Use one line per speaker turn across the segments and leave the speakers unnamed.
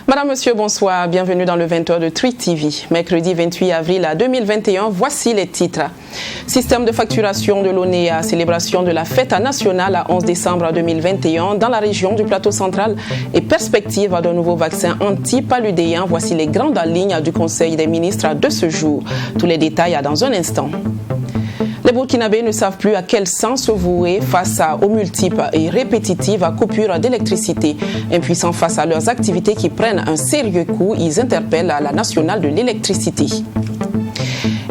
Madame, Monsieur, bonsoir. Bienvenue dans le 20h de Tri TV. Mercredi 28 avril 2021, voici les titres. Système de facturation de l'ONEA, célébration de la fête nationale à 11 décembre 2021 dans la région du Plateau central et perspective d'un nouveau vaccin anti-paludéen. Voici les grandes lignes du Conseil des ministres de ce jour. Tous les détails dans un instant. Les Burkinabés ne savent plus à quel sens se vouer face aux multiples et répétitives coupures d'électricité. Impuissants face à leurs activités qui prennent un sérieux coup, ils interpellent la nationale de l'électricité.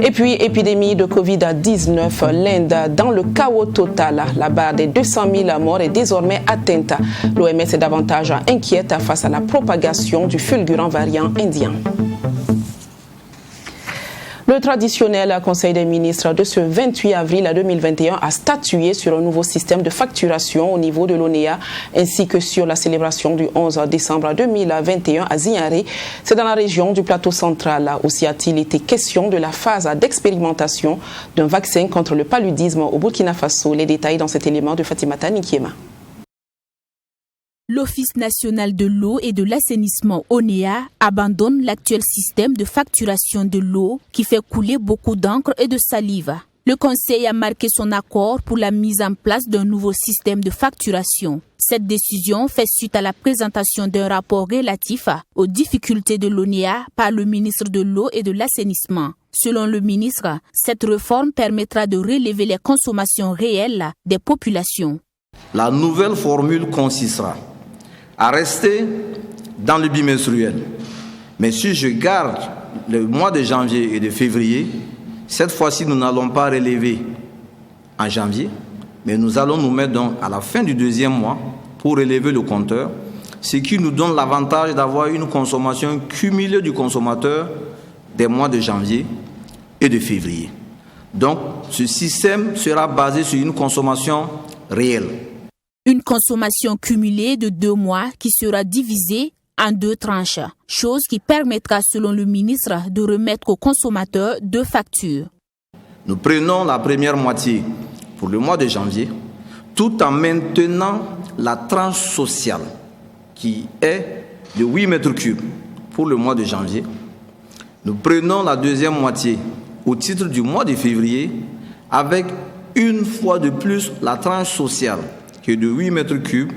Et puis, épidémie de Covid-19, l'Inde dans le chaos total. La barre des 200 000 morts est désormais atteinte. L'OMS est davantage inquiète face à la propagation du fulgurant variant indien. Le traditionnel Conseil des ministres de ce 28 avril 2021 a statué sur un nouveau système de facturation au niveau de l'ONEA ainsi que sur la célébration du 11 décembre 2021 à Zignaré. C'est dans la région du Plateau central. Aussi a-t-il été question de la phase d'expérimentation d'un vaccin contre le paludisme au Burkina Faso. Les détails dans cet élément de Fatimata Nikiema.
L'Office national de l'eau et de l'assainissement ONEA abandonne l'actuel système de facturation de l'eau qui fait couler beaucoup d'encre et de salive. Le Conseil a marqué son accord pour la mise en place d'un nouveau système de facturation. Cette décision fait suite à la présentation d'un rapport relatif aux difficultés de l'ONEA par le ministre de l'eau et de l'assainissement. Selon le ministre, cette réforme permettra de relever les consommations réelles des populations.
La nouvelle formule consistera à rester dans le bimenstruel. Mais si je garde le mois de janvier et de février, cette fois-ci, nous n'allons pas relever en janvier, mais nous allons nous mettre donc à la fin du deuxième mois pour relever le compteur, ce qui nous donne l'avantage d'avoir une consommation cumulée du consommateur des mois de janvier et de février. Donc, ce système sera basé sur une consommation réelle.
Une consommation cumulée de 2 mois qui sera divisée en 2 tranches, chose qui permettra, selon le ministre, de remettre aux consommateurs 2 factures.
Nous prenons la première moitié pour le mois de janvier, tout en maintenant la tranche sociale qui est de 8 mètres cubes pour le mois de janvier. Nous prenons la deuxième moitié au titre du mois de février avec une fois de plus la tranche sociale qui est de 8 mètres cubes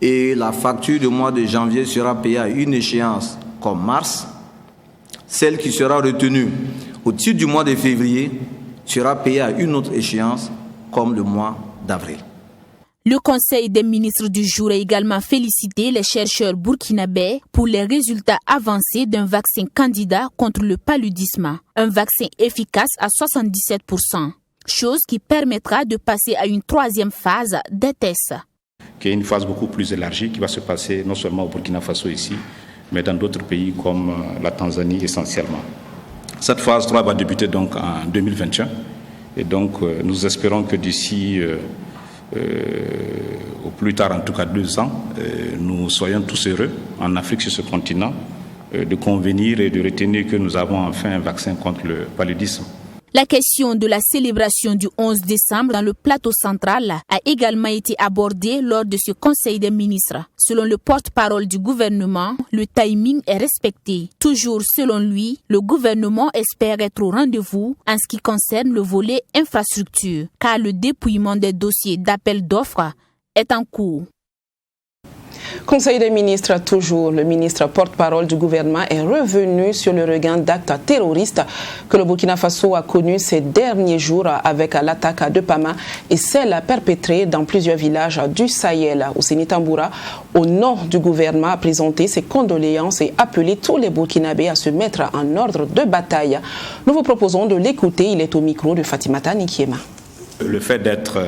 et la facture du mois de janvier sera payée à une échéance comme mars. Celle qui sera retenue au titre du mois de février sera payée à une autre échéance comme le mois d'avril.
Le Conseil des ministres du jour a également félicité les chercheurs burkinabés pour les résultats avancés d'un vaccin candidat contre le paludisme, un vaccin efficace à 77%. Chose qui permettra de passer à une 3e phase des tests.
Qui est une phase beaucoup plus élargie qui va se passer non seulement au Burkina Faso ici, mais dans d'autres pays comme la Tanzanie essentiellement. Cette phase 3 va débuter donc en 2021 et donc nous espérons que d'ici au plus tard en tout cas 2 ans, nous soyons tous heureux en Afrique sur ce continent de convenir et de retenir que nous avons enfin un vaccin contre le paludisme.
La question de la célébration du 11 décembre dans le Plateau central a également été abordée lors de ce Conseil des ministres. Selon le porte-parole du gouvernement, le timing est respecté. Toujours selon lui, le gouvernement espère être au rendez-vous en ce qui concerne le volet infrastructure, car le dépouillement des dossiers d'appel d'offres est en cours.
Conseil des ministres, toujours, le ministre porte-parole du gouvernement est revenu sur le regain d'actes terroristes que le Burkina Faso a connu ces derniers jours avec l'attaque de Pama et celle perpétrée dans plusieurs villages du Sahel. Ousseini Tamboura, au nom du gouvernement, a présenté ses condoléances et appelé tous les Burkinabés à se mettre en ordre de bataille. Nous vous proposons de l'écouter, il est au micro de Fatimata Nikiema.
Le fait d'être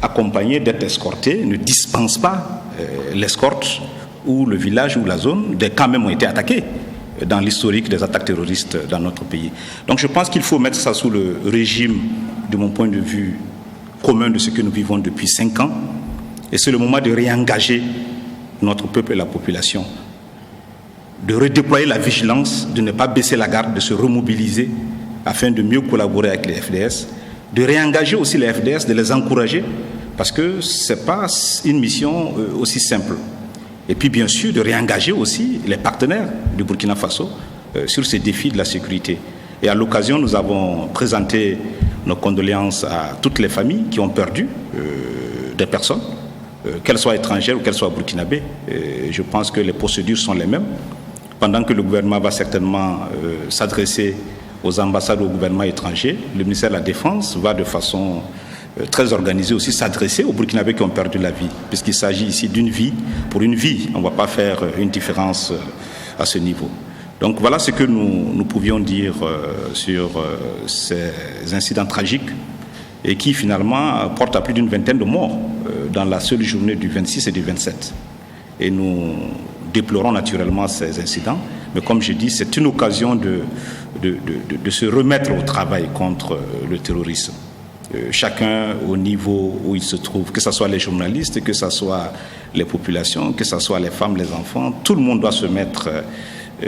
accompagné, d'être escorté, ne dispense pas l'escorte ou le village ou la zone. Des camps même ont été attaqués dans l'historique des attaques terroristes dans notre pays. Donc je pense qu'il faut mettre ça sous le régime de mon point de vue, commun de ce que nous vivons depuis 5 ans. Et c'est le moment de réengager notre peuple et la population, de redéployer la vigilance, de ne pas baisser la garde, de se remobiliser afin de mieux collaborer avec les FDS, de réengager aussi les FDS, de les encourager, parce que ce n'est pas une mission aussi simple. Et puis bien sûr de réengager aussi les partenaires du Burkina Faso sur ces défis de la sécurité. Et à l'occasion, nous avons présenté nos condoléances à toutes les familles qui ont perdu des personnes, qu'elles soient étrangères ou qu'elles soient burkinabées. Je pense que les procédures sont les mêmes. Pendant que le gouvernement va certainement s'adresser aux ambassades ou au gouvernement étranger, le ministère de la Défense va de façon très organisée aussi s'adresser aux Burkinabés qui ont perdu la vie, puisqu'il s'agit ici d'une vie pour une vie. On ne va pas faire une différence à ce niveau. Donc voilà ce que nous pouvions dire sur ces incidents tragiques et qui finalement portent à plus d'une vingtaine de morts dans la seule journée du 26 et du 27. Et nous déplorons naturellement ces incidents, mais comme je dis, c'est une occasion de se remettre au travail contre le terrorisme. Chacun au niveau où il se trouve, que ce soit les journalistes, que ce soit les populations, que ce soit les femmes, les enfants, tout le monde doit se mettre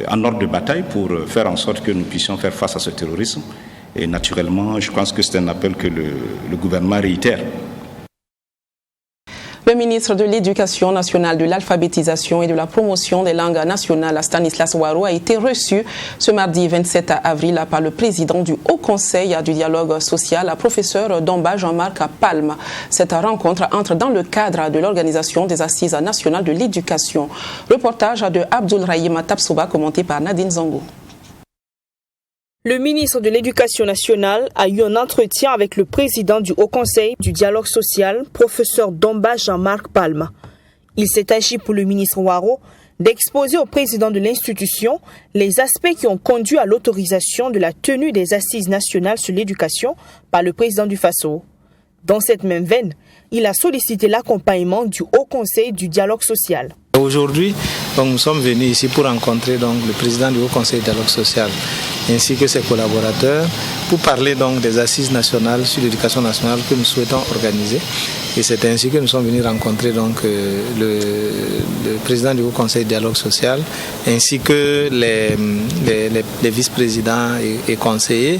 en ordre de bataille pour faire en sorte que nous puissions faire face à ce terrorisme. Et naturellement, je pense que c'est un appel que le gouvernement réitère.
Le ministre de l'Éducation nationale, de l'alphabétisation et de la promotion des langues nationales, Stanislas Ouarou, a été reçu ce mardi 27 avril par le président du Haut Conseil du dialogue social, professeur Domba Jean-Marc Palme. Cette rencontre entre dans le cadre de l'organisation des Assises nationales de l'éducation. Reportage de Abdoulrahim Tapsouba, commenté par Nadine Zango.
Le ministre de l'Éducation nationale a eu un entretien avec le président du Haut Conseil du dialogue social, professeur Domba Jean-Marc Palme. Il s'est agi pour le ministre Ouarou d'exposer au président de l'institution les aspects qui ont conduit à l'autorisation de la tenue des Assises nationales sur l'éducation par le président du Faso. Dans cette même veine, il a sollicité l'accompagnement du Haut Conseil du dialogue social.
Aujourd'hui, nous sommes venus ici pour rencontrer le président du Haut Conseil du dialogue social ainsi que ses collaborateurs pour parler des assises nationales sur l'éducation nationale que nous souhaitons organiser. Et c'est ainsi que nous sommes venus rencontrer le président du Haut Conseil du dialogue social ainsi que les vice-présidents et conseillers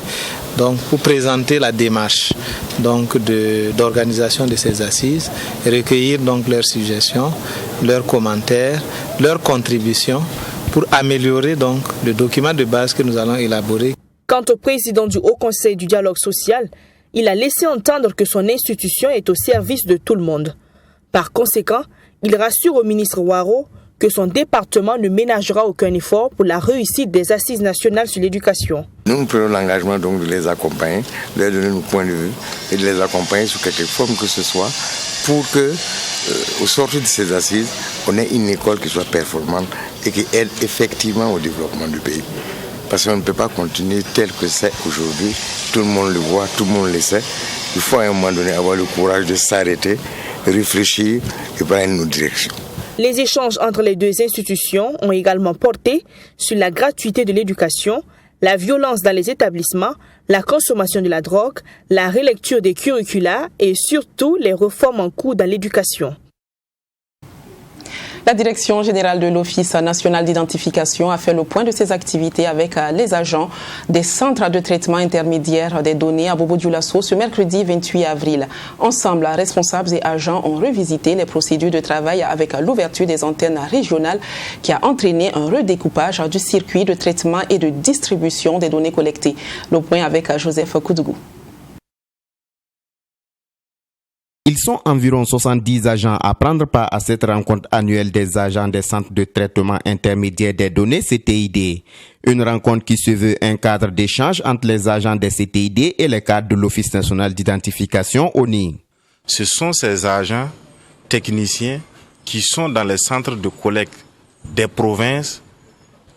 pour présenter la démarche d'organisation de ces assises, recueillir leurs suggestions, leurs commentaires, leurs contributions pour améliorer le document de base que nous allons élaborer.
Quant au président du Haut Conseil du dialogue social, il a laissé entendre que son institution est au service de tout le monde. Par conséquent, il rassure au ministre Ouarou que son département ne ménagera aucun effort pour la réussite des Assises nationales sur l'éducation.
Nous prenons l'engagement de les accompagner, de leur donner nos points de vue et de les accompagner sous quelque forme que ce soit pour que, au sortir de ces assises, on ait une école qui soit performante et qui aide effectivement au développement du pays. Parce qu'on ne peut pas continuer tel que c'est aujourd'hui. Tout le monde le voit, tout le monde le sait. Il faut à un moment donné avoir le courage de s'arrêter, réfléchir et prendre nos directions.
Les échanges entre les deux institutions ont également porté sur la gratuité de l'éducation, la violence dans les établissements, la consommation de la drogue, la relecture des curricula et surtout les réformes en cours dans l'éducation.
La Direction générale de l'Office national d'identification a fait le point de ses activités avec les agents des centres de traitement intermédiaire des données à Bobo-Dioulasso ce mercredi 28 avril. Ensemble, responsables et agents ont revisité les procédures de travail avec l'ouverture des antennes régionales qui a entraîné un redécoupage du circuit de traitement et de distribution des données collectées. Le point avec Joseph Koudougou.
Ils sont environ 70 agents à prendre part à cette rencontre annuelle des agents des centres de traitement intermédiaire des données CTID. Une rencontre qui se veut un cadre d'échange entre les agents des CTID et les cadres de l'Office national d'identification ONI.
Ce sont ces agents techniciens qui sont dans les centres de collecte des provinces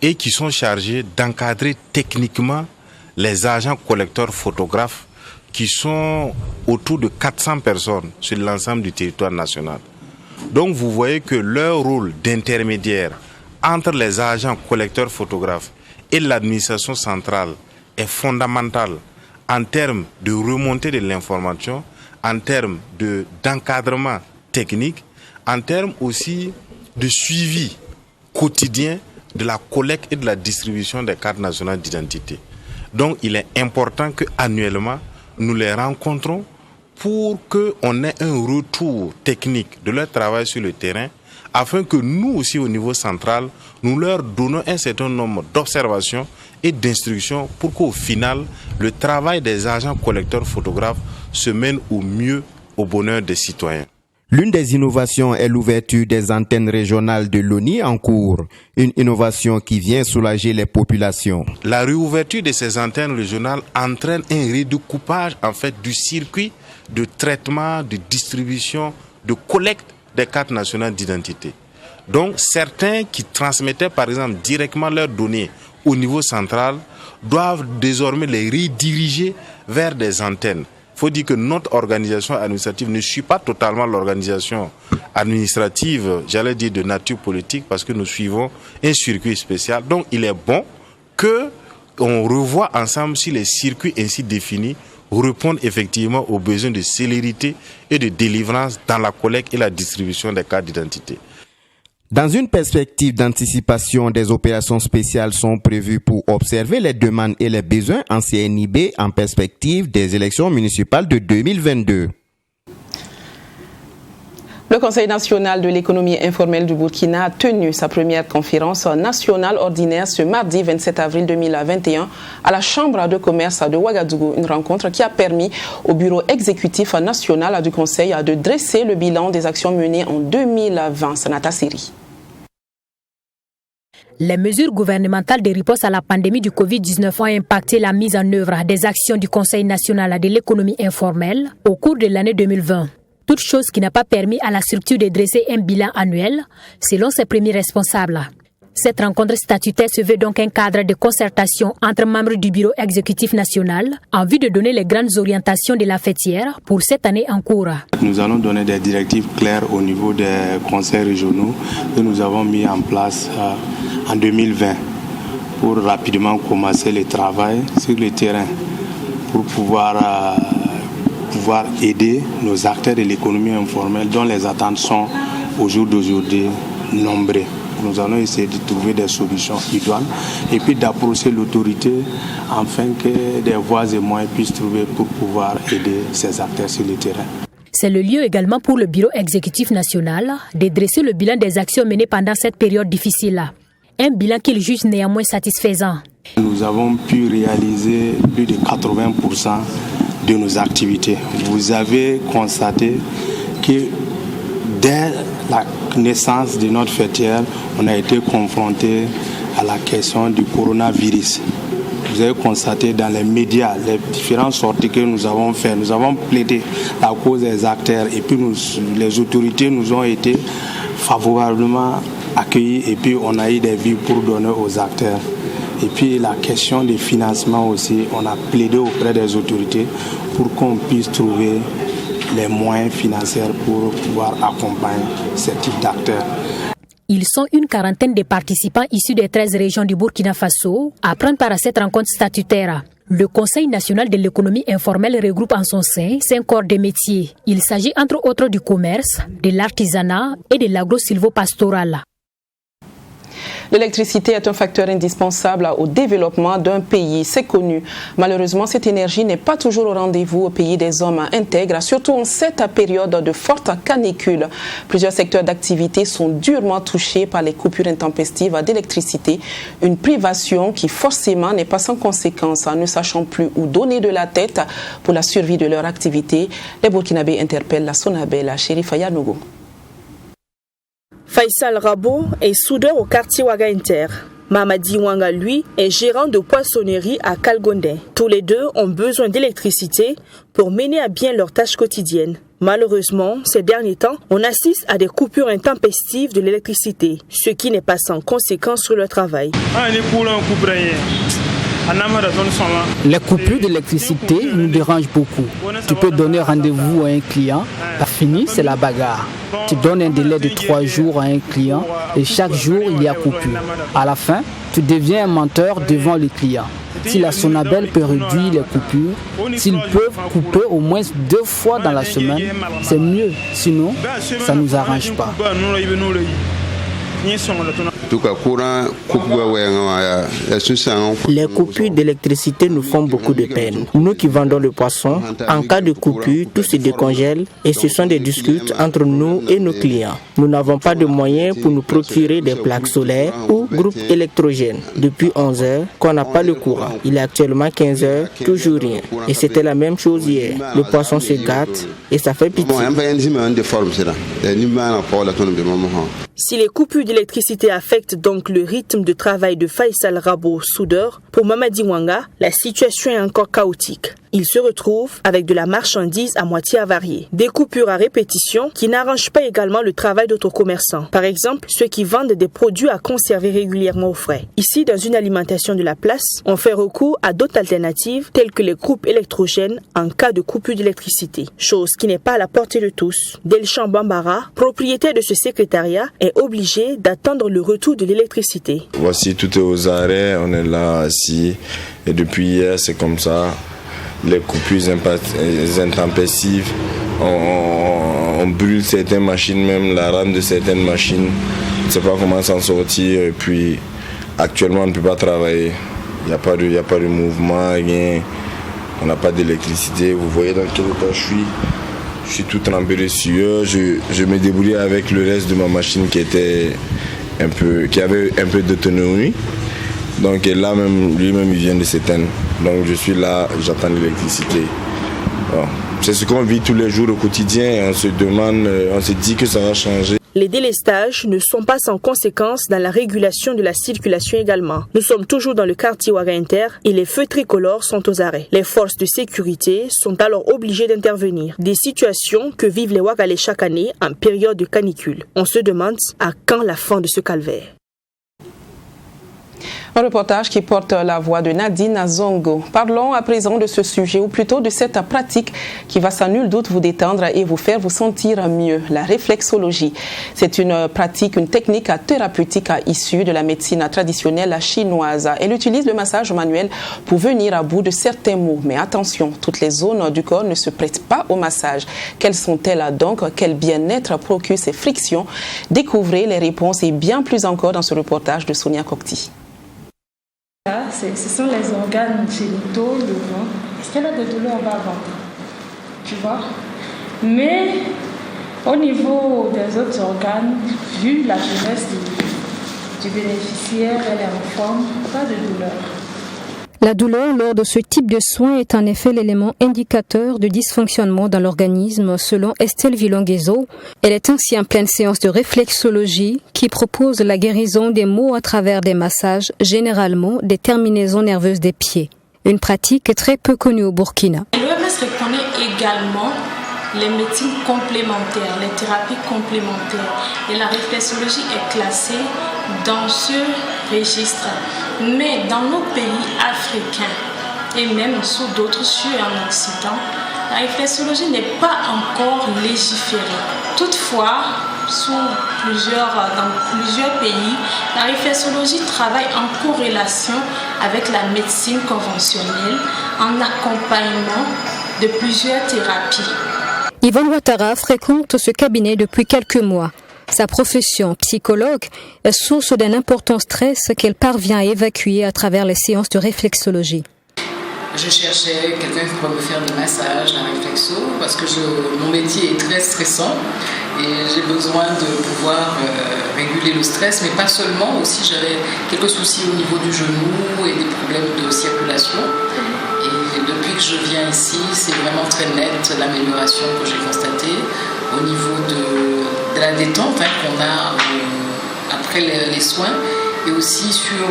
et qui sont chargés d'encadrer techniquement les agents collecteurs photographes qui sont autour de 400 personnes sur l'ensemble du territoire national. Donc vous voyez que leur rôle d'intermédiaire entre les agents collecteurs photographes et l'administration centrale est fondamental en termes de remontée de l'information, en termes d'encadrement technique, en termes aussi de suivi quotidien de la collecte et de la distribution des cartes nationales d'identité. Donc il est important qu'annuellement, nous les rencontrons pour qu'on ait un retour technique de leur travail sur le terrain, afin que nous aussi au niveau central, nous leur donnons un certain nombre d'observations et d'instructions pour qu'au final, le travail des agents collecteurs photographes se mène au mieux au bonheur des citoyens.
L'une des innovations est l'ouverture des antennes régionales de l'ONI en cours, une innovation qui vient soulager les populations.
La réouverture de ces antennes régionales entraîne un redécoupage en fait du circuit de traitement, de distribution, de collecte des cartes nationales d'identité. Donc certains qui transmettaient par exemple directement leurs données au niveau central doivent désormais les rediriger vers des antennes. Il faut dire que notre organisation administrative ne suit pas totalement l'organisation administrative, j'allais dire de nature politique, parce que nous suivons un circuit spécial. Donc il est bon qu'on revoie ensemble si les circuits ainsi définis répondent effectivement aux besoins de célérité et de délivrance dans la collecte et la distribution des cartes d'identité.
Dans une perspective d'anticipation, des opérations spéciales sont prévues pour observer les demandes et les besoins en CNIB en perspective des élections municipales de 2022.
Le Conseil national de l'économie informelle du Burkina a tenu sa première conférence nationale ordinaire ce mardi 27 avril 2021 à la Chambre de commerce de Ouagadougou. Une rencontre qui a permis au bureau exécutif national du Conseil de dresser le bilan des actions menées en 2020. Sanata Siri.
Les mesures gouvernementales de riposte à la pandémie du Covid-19 ont impacté la mise en œuvre des actions du Conseil national de l'économie informelle au cours de l'année 2020. Toute chose qui n'a pas permis à la structure de dresser un bilan annuel, selon ses premiers responsables. Cette rencontre statutaire se veut donc un cadre de concertation entre membres du bureau exécutif national en vue de donner les grandes orientations de la fêtière pour cette année en cours.
Nous allons donner des directives claires au niveau des conseils régionaux que nous avons mis en place en 2020 pour rapidement commencer le travail sur le terrain pour pouvoir aider nos acteurs de l'économie informelle dont les attentes sont au jour d'aujourd'hui nombreuses. Nous allons essayer de trouver des solutions idoines et puis d'approcher l'autorité afin que des voies et moyens puissent trouver pour pouvoir aider ces acteurs sur le terrain.
C'est le lieu également pour le bureau exécutif national de dresser le bilan des actions menées pendant cette période difficile. Un bilan qu'il juge néanmoins satisfaisant.
Nous avons pu réaliser plus de 80% de nos activités. Vous avez constaté que dès la naissance de notre fêtière, on a été confronté à la question du coronavirus. Vous avez constaté dans les médias les différentes sorties que nous avons faites. Nous avons plaidé la cause des acteurs et puis les autorités nous ont été favorablement accueillis et puis on a eu des vies pour donner aux acteurs. Et puis la question des financements aussi, on a plaidé auprès des autorités pour qu'on puisse trouver les moyens financiers pour pouvoir accompagner ce type d'acteurs.
Ils sont une quarantaine de participants issus des 13 régions du Burkina Faso à prendre part à cette rencontre statutaire. Le Conseil national de l'économie informelle regroupe en son sein 5 corps de métiers. Il s'agit entre autres du commerce, de l'artisanat et de l'agro-silvopastoral.
L'électricité est un facteur indispensable au développement d'un pays, c'est connu. Malheureusement, cette énergie n'est pas toujours au rendez-vous au pays des hommes intègres, surtout en cette période de forte canicule. Plusieurs secteurs d'activité sont durement touchés par les coupures intempestives d'électricité, une privation qui forcément n'est pas sans conséquence. Ne sachant plus où donner de la tête pour la survie de leur activité, les Burkinabés interpellent la Sonabel, Chérif Ayanogo.
Faisal Rabo est soudeur au quartier Ouaga Inter. Mamadi Wanga, lui, est gérant de poissonnerie à Kalgondé. Tous les deux ont besoin d'électricité pour mener à bien leurs tâches quotidiennes. Malheureusement, ces derniers temps, on assiste à des coupures intempestives de l'électricité, ce qui n'est pas sans conséquence sur leur travail.
Les coupures d'électricité nous dérangent beaucoup. Tu peux donner rendez-vous à un client, pas fini, c'est la bagarre. Tu donnes un délai de 3 jours à un client et chaque jour il y a coupure. À la fin, tu deviens un menteur devant le client. Si la Sonabel peut réduire les coupures, s'ils peuvent couper au moins 2 fois dans la semaine, c'est mieux. Sinon, ça ne nous arrange pas.
Les coupures d'électricité nous font beaucoup de peine. Nous qui vendons le poisson, en cas de coupure, tout se décongèle et ce sont des disputes entre nous et nos clients. Nous n'avons pas de moyens pour nous procurer des plaques solaires ou groupes électrogènes. Depuis 11 heures qu'on n'a pas le courant. Il est actuellement 15 heures, toujours rien. Et c'était la même chose hier. Le poisson se gâte et ça fait pitié.
Si les coupures d'électricité affectent donc le rythme de travail de Faisal Rabo, soudeur, pour Mamadi Wanga, la situation est encore chaotique. Il se retrouve avec de la marchandise à moitié avariée. Des coupures à répétition qui n'arrangent pas également le travail d'autres commerçants. Par exemple, ceux qui vendent des produits à conserver régulièrement au frais. Ici, dans une alimentation de la place, on fait recours à d'autres alternatives telles que les groupes électrogènes en cas de coupure d'électricité. Chose qui n'est pas à la portée de tous. Delchamp Bambara, propriétaire de ce secrétariat, est obligé d'attendre le retour de l'électricité.
Voici, tout est aux arrêts, on est là assis et depuis hier c'est comme ça. Les coupures intempestives, on brûle certaines machines, même la rame de certaines machines. On ne sait pas comment s'en sortir. Et puis actuellement on ne peut pas travailler. Il n'y a pas de mouvement, rien. On n'a pas d'électricité. Vous voyez dans quel état je suis tout trempé de sueur. Je me débrouillais avec le reste de ma machine qui avait un peu d'autonomie. Donc là même, lui-même il vient de s'éteindre. Donc je suis là, j'attends l'électricité. Bon. C'est ce qu'on vit tous les jours au quotidien et on se demande, on se dit que ça va changer.
Les délestages ne sont pas sans conséquence dans la régulation de la circulation également. Nous sommes toujours dans le quartier Ouaga Inter et les feux tricolores sont aux arrêts. Les forces de sécurité sont alors obligées d'intervenir. Des situations que vivent les Ouagalais chaque année en période de canicule. On se demande à quand la fin de ce calvaire.
Un reportage qui porte la voix de Nadine Azongo. Parlons à présent de ce sujet, ou plutôt de cette pratique qui va sans nul doute vous détendre et vous faire vous sentir mieux, la réflexologie. C'est une pratique, une technique thérapeutique issue de la médecine traditionnelle chinoise. Elle utilise le massage manuel pour venir à bout de certains maux. Mais attention, toutes les zones du corps ne se prêtent pas au massage. Quelles sont-elles donc? Quel bien-être procure ces frictions? Découvrez les réponses et bien plus encore dans ce reportage de Sonia Kokti.
Ce sont les organes génitaux, le ventre. Est-ce qu'elle a des douleurs avant? Tu vois? Mais au niveau des autres organes, vu la jeunesse du bénéficiaire, elle est en forme, pas de douleur.
La douleur lors de ce type de soins est en effet l'élément indicateur de dysfonctionnement dans l'organisme selon Estelle Villonguezo. Elle est ainsi en pleine séance de réflexologie qui propose la guérison des maux à travers des massages, généralement des terminaisons nerveuses des pieds. Une pratique très peu connue au Burkina.
L'OMS reconnaît également les médecines complémentaires, les thérapies complémentaires. Et la réflexologie est classée dans ce registre. Mais dans nos pays africains et même sous d'autres cieux en Occident, la réflexologie n'est pas encore légiférée. Toutefois, dans plusieurs pays, la réflexologie travaille en corrélation avec la médecine conventionnelle en accompagnement de plusieurs thérapies.
Yvonne Ouattara fréquente ce cabinet depuis quelques mois. Sa profession, psychologue, est source d'un important stress qu'elle parvient à évacuer à travers les séances de réflexologie.
Je cherchais quelqu'un qui pourrait me faire des massages, la réflexo, parce que mon métier est très stressant et j'ai besoin de pouvoir réguler le stress, mais pas seulement, aussi j'avais quelques soucis au niveau du genou et des problèmes de circulation. Et depuis que je viens ici, c'est vraiment très net l'amélioration que j'ai constatée au niveau de la détente qu'on a après les soins et aussi sur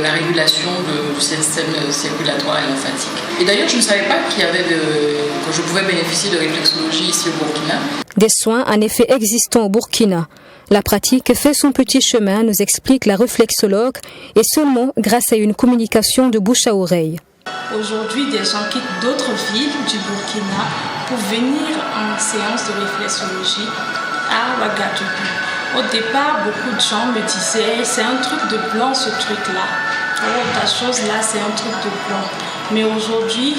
la régulation du système circulatoire et lymphatique. Et d'ailleurs, je ne savais pas que je pouvais bénéficier de réflexologie ici au Burkina.
Des soins en effet existants au Burkina. La pratique fait son petit chemin, nous explique la réflexologue, et seulement grâce à une communication de bouche à oreille.
Aujourd'hui, des gens quittent d'autres villes du Burkina pour venir en séance de réflexologie à Ouagadougou. Au départ, beaucoup de gens me disaient, c'est un truc de blanc ce truc-là. ta chose là, c'est un truc de blanc. Mais aujourd'hui,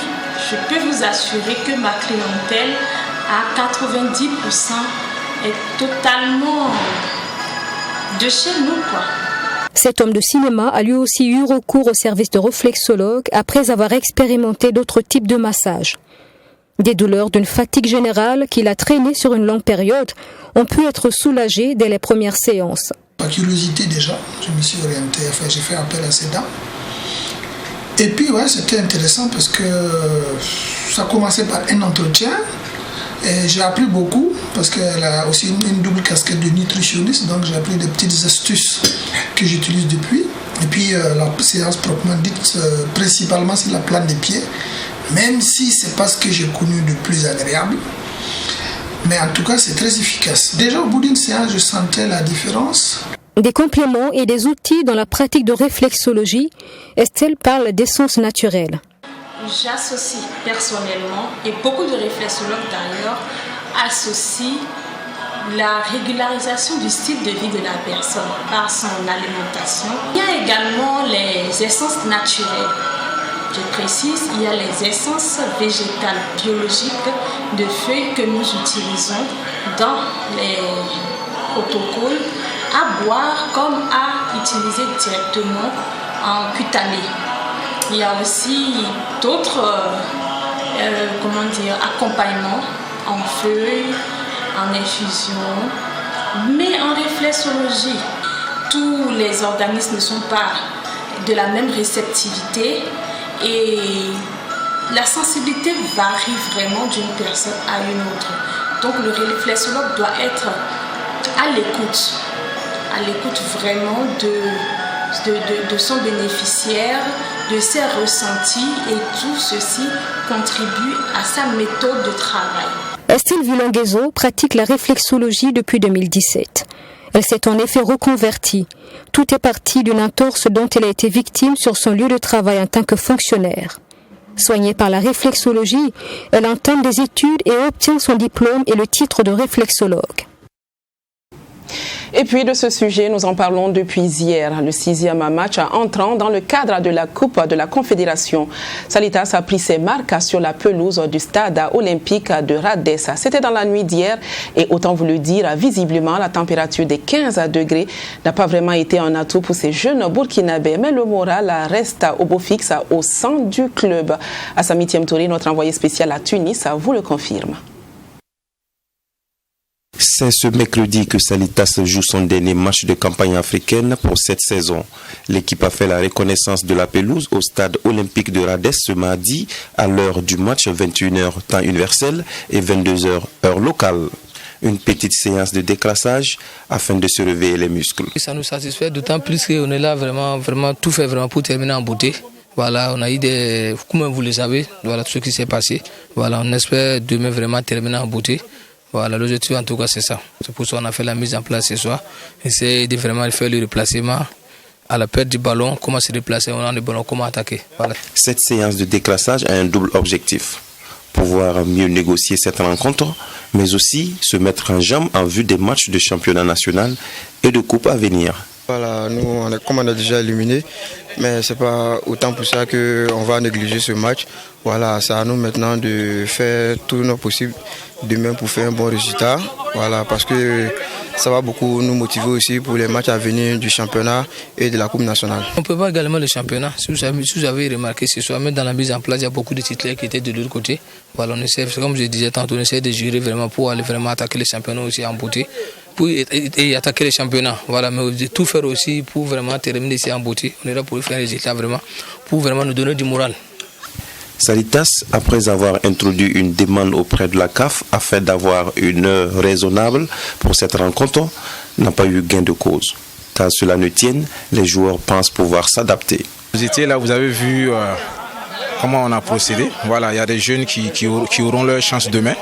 je peux vous assurer que ma clientèle, à 90%, est totalement de chez nous, quoi.
Cet homme de cinéma a lui aussi eu recours au service de réflexologue après avoir expérimenté d'autres types de massages. Des douleurs d'une fatigue générale qui l'a traîné sur une longue période ont pu être soulagées dès les premières séances.
Par curiosité déjà, je me suis orienté, j'ai fait appel à ces dents. Et puis ouais, c'était intéressant parce que ça commençait par un entretien. Et j'ai appris beaucoup parce qu'elle a aussi une double casquette de nutritionniste, donc j'ai appris des petites astuces que j'utilise depuis. Et puis la séance proprement dite, principalement sur la plante des pieds, même si c'est pas ce que j'ai connu de plus agréable. Mais en tout cas, c'est très efficace. Déjà au bout d'une séance, je sentais la différence.
Des compléments et des outils dans la pratique de réflexologie, Estelle parle d'essence naturelle.
J'associe personnellement, et beaucoup de réflexologues d'ailleurs, associent la régularisation du style de vie de la personne par son alimentation. Il y a également les essences naturelles. Je précise, il y a les essences végétales biologiques de feuilles que nous utilisons dans les protocoles à boire comme à utiliser directement en cutané. Il y a aussi d'autres accompagnements en feuilles, en infusion. Mais en réflexologie, tous les organismes ne sont pas de la même réceptivité et la sensibilité varie vraiment d'une personne à une autre. Donc le réflexologue doit être à l'écoute vraiment de son bénéficiaire, de ses ressentis, et tout ceci contribue à sa méthode de travail.
Estelle Vilonguezo pratique la réflexologie depuis 2017. Elle s'est en effet reconvertie. Tout est parti d'une entorse dont elle a été victime sur son lieu de travail en tant que fonctionnaire. Soignée par la réflexologie, elle entame des études et obtient son diplôme et le titre de réflexologue.
Et puis de ce sujet, nous en parlons depuis hier. Le 6e match entrant dans le cadre de la Coupe de la Confédération. Salitas a pris ses marques sur la pelouse du stade olympique de Radès. C'était dans la nuit d'hier et autant vous le dire, visiblement la température des 15 degrés n'a pas vraiment été un atout pour ces jeunes burkinabés. Mais le moral reste au beau fixe au sein du club. Assami Touré, notre envoyé spécial à Tunis, vous le confirme.
C'est ce mercredi que Salitas joue son dernier match de campagne africaine pour cette saison. L'équipe a fait la reconnaissance de la pelouse au stade olympique de Radès ce mardi à l'heure du match, 21h temps universel et 22h heure locale. Une petite séance de décrassage afin de se réveiller les muscles.
Ça nous satisfait d'autant plus qu'on est là vraiment tout fait vraiment pour terminer en beauté. Voilà, on a eu comme vous le savez, voilà tout ce qui s'est passé. Voilà, on espère demain vraiment terminer en beauté. Voilà, l'objectif en tout cas c'est ça. C'est pour ça qu'on a fait la mise en place ce soir. Essayer de vraiment faire le replacement à la perte du ballon, comment se déplacer, on a le ballon, comment attaquer. Voilà.
Cette séance de décrassage a un double objectif. Pouvoir mieux négocier cette rencontre, mais aussi se mettre en jambe en vue des matchs de championnat national et de coupe à venir.
Voilà, nous, comme on a déjà éliminé, mais c'est pas autant pour ça qu'on va négliger ce match. Voilà, c'est à nous maintenant de faire tout notre possible demain pour faire un bon résultat. Voilà, parce que ça va beaucoup nous motiver aussi pour les matchs à venir du championnat et de la Coupe nationale.
On peut voir également le championnat. Si vous avez remarqué ce soir, même dans la mise en place, il y a beaucoup de titulaires qui étaient de l'autre côté. Voilà, on essaie, comme je disais tantôt, on essaie de gérer vraiment pour aller vraiment attaquer le championnat aussi en beauté. Et attaquer les championnats, voilà, mais de tout faire aussi pour vraiment terminer ici en beauté. On est là pour faire un résultat vraiment, pour vraiment nous donner du moral.
Salitas, après avoir introduit une demande auprès de la CAF afin d'avoir une heure raisonnable pour cette rencontre, n'a pas eu gain de cause. Car cela ne tienne, les joueurs pensent pouvoir s'adapter.
Vous étiez là, vous avez vu comment on a procédé. Voilà, il y a des jeunes qui auront leur chance demain.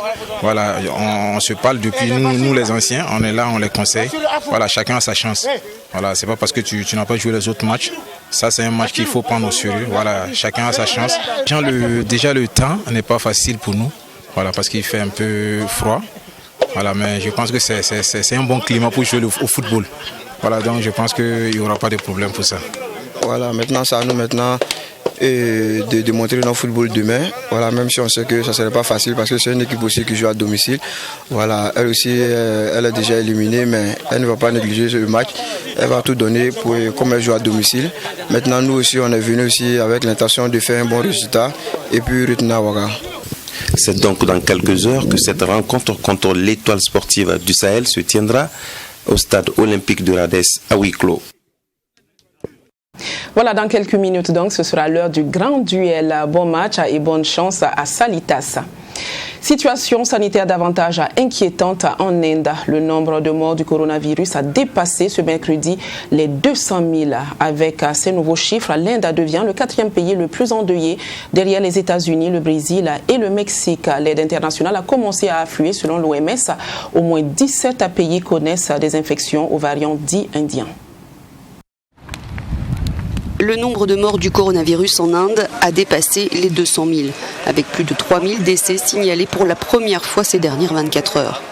Voilà, on se parle depuis nous les anciens, on est là, on les conseille. Voilà, chacun a sa chance. Voilà, c'est pas parce que tu n'as pas joué les autres matchs. Ça, c'est un match qu'il faut prendre au sérieux. Voilà, chacun a sa chance. Déjà, le temps n'est pas facile pour nous. Voilà, parce qu'il fait un peu froid. Voilà, mais je pense que c'est un bon climat pour jouer au football. Voilà, donc je pense qu'il n'y aura pas de problème pour ça.
Voilà, maintenant, c'est à nous maintenant de montrer notre football demain. Voilà, même si on sait que ça ne serait pas facile parce que c'est une équipe aussi qui joue à domicile. Voilà, elle aussi, elle est déjà éliminée, mais elle ne va pas négliger ce match. Elle va tout donner comme elle joue à domicile. Maintenant, nous aussi, on est venus aussi avec l'intention de faire un bon résultat et puis retourner à Ouaga.
C'est donc dans quelques heures que cette rencontre contre l'Étoile sportive du Sahel se tiendra au stade olympique de Radès à huis clos.
Voilà, dans quelques minutes, donc, ce sera l'heure du grand duel. Bon match et bonne chance à Salitas. Situation sanitaire davantage inquiétante en Inde. Le nombre de morts du coronavirus a dépassé ce mercredi les 200 000. Avec ces nouveaux chiffres, l'Inde devient le 4e pays le plus endeuillé derrière les États-Unis, le Brésil et le Mexique. L'aide internationale a commencé à affluer selon l'OMS. Au moins 17 pays connaissent des infections aux variants dits indiens.
Le nombre de morts du coronavirus en Inde a dépassé les 200 000, avec plus de 3 000 décès signalés pour la première fois ces dernières 24 heures.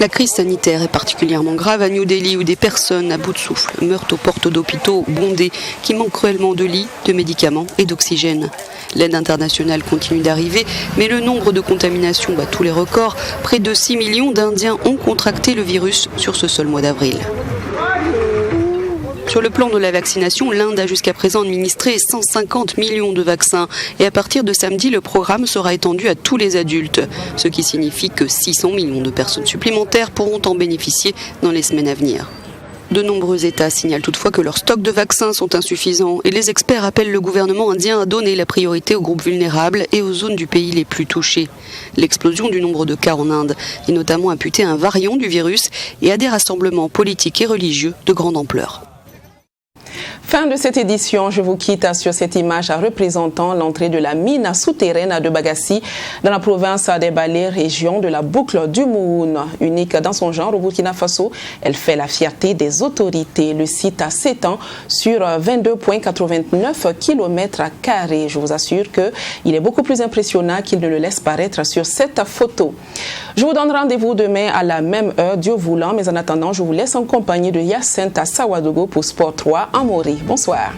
La crise sanitaire est particulièrement grave à New Delhi où des personnes à bout de souffle meurent aux portes d'hôpitaux bondés qui manquent cruellement de lits, de médicaments et d'oxygène. L'aide internationale continue d'arriver, mais le nombre de contaminations bat tous les records. Près de 6 millions d'Indiens ont contracté le virus sur ce seul mois d'avril. Sur le plan de la vaccination, l'Inde a jusqu'à présent administré 150 millions de vaccins. Et à partir de samedi, le programme sera étendu à tous les adultes. Ce qui signifie que 600 millions de personnes supplémentaires pourront en bénéficier dans les semaines à venir. De nombreux États signalent toutefois que leurs stocks de vaccins sont insuffisants. Et les experts appellent le gouvernement indien à donner la priorité aux groupes vulnérables et aux zones du pays les plus touchées. L'explosion du nombre de cas en Inde est notamment imputée à un variant du virus et à des rassemblements politiques et religieux de grande ampleur.
Fin de cette édition, je vous quitte sur cette image représentant l'entrée de la mine souterraine de Bagassi dans la province des Balais, région de la boucle du Mouhoun. Unique dans son genre au Burkina Faso, elle fait la fierté des autorités. Le site s'étend sur 22,89 km². Je vous assure qu'il est beaucoup plus impressionnant qu'il ne le laisse paraître sur cette photo. Je vous donne rendez-vous demain à la même heure, Dieu voulant, mais en attendant, je vous laisse en compagnie de Hyacinthe Sawadogo pour Sport 3 en Mauritanie. Bonsoir.